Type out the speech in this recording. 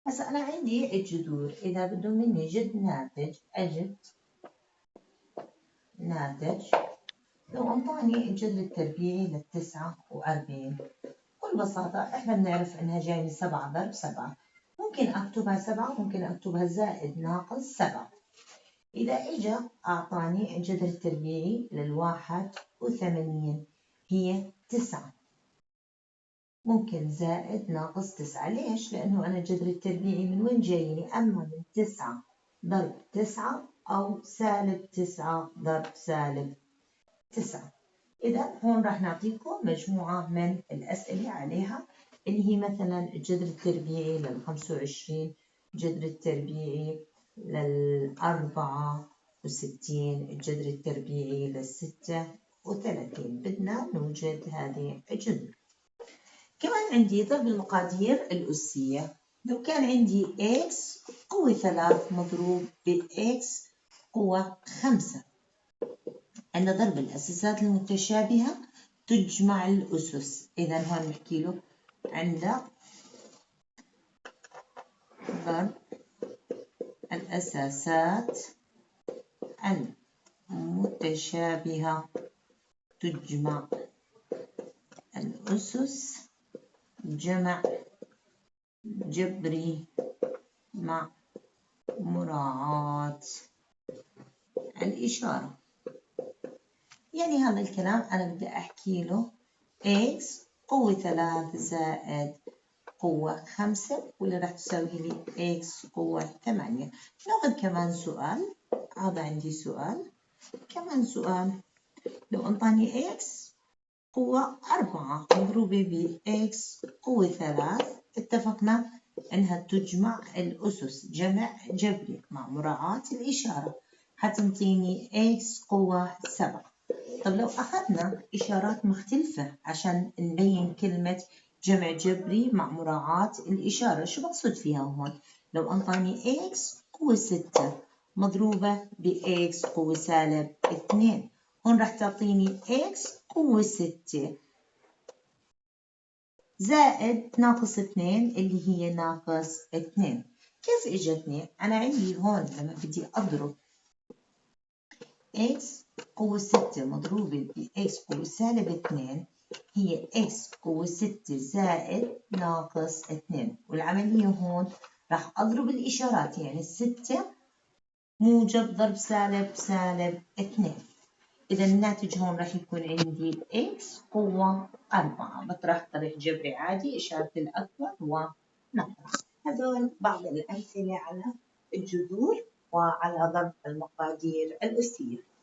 هسا أنا عندي الجذور، إذا بدهم مني جد ناتج أجد ناتج. لو أعطاني الجذر التربيعي ل49 بكل بساطة إحنا بنعرف إنها جاي من 7 ضرب 7، ممكن أكتبها 7 ممكن أكتبها زائد ناقص 7. إذا إجا أعطاني الجذر التربيعي ل81 هي 9، ممكن زائد ناقص 9. ليش؟ لأنه أنا الجذر التربيعي من وين جايني؟ أما من 9 ضرب 9 أو سالب 9 ضرب سالب 9. إذا هون راح نعطيكم مجموعة من الأسئلة عليها، اللي هي مثلا الجذر التربيعي لل25، الجذر التربيعي لل64، الجذر التربيعي لل36. بدنا نوجد هذه الجذور. كمان عندي ضرب المقادير الأسية. لو كان عندي x قوة 3 مضروب ب x قوة 5، عند ضرب الأساسات المتشابهة تجمع الأسس. إذا هون نحكي له عند ضرب الأساسات المتشابهة تجمع الأسس جمع جبري مع مراعاة الإشارة. يعني هذا الكلام أنا بدي أحكي له x قوة 3 زائد قوة 5 واللي راح تساوي لي x قوة 8. ناخذ كمان سؤال. هذا عندي سؤال، كمان سؤال. لو أنطاني x قوة 4 مضروبة ب x قوة 3، اتفقنا إنها تجمع الأسس جمع جبري مع مراعاة الإشارة، حتنطيني x قوة 7. طب لو أخذنا إشارات مختلفة عشان نبين كلمة جمع جبري مع مراعاة الإشارة، شو بقصد فيها هون؟ لو أنطاني x قوة 6 مضروبة ب x قوة سالب 2، هون راح تعطيني x قوة 6 زائد ناقص 2 اللي هي ناقص 2. كيف إجتني؟ أنا عندي هون لما بدي أضرب x قوة 6 مضروبة ب x قوة سالب 2 هي x قوة 6 زائد ناقص 2، والعملية هون راح أضرب الإشارات، يعني 6 موجب ضرب سالب سالب 2. إذا الناتج هون راح يكون عندي x قوة 4. بطرح طرح جبري عادي، إشارة الأكبر ونطرح. هذول بعض الأمثلة على الجذور وعلى ضرب المقادير الأسية.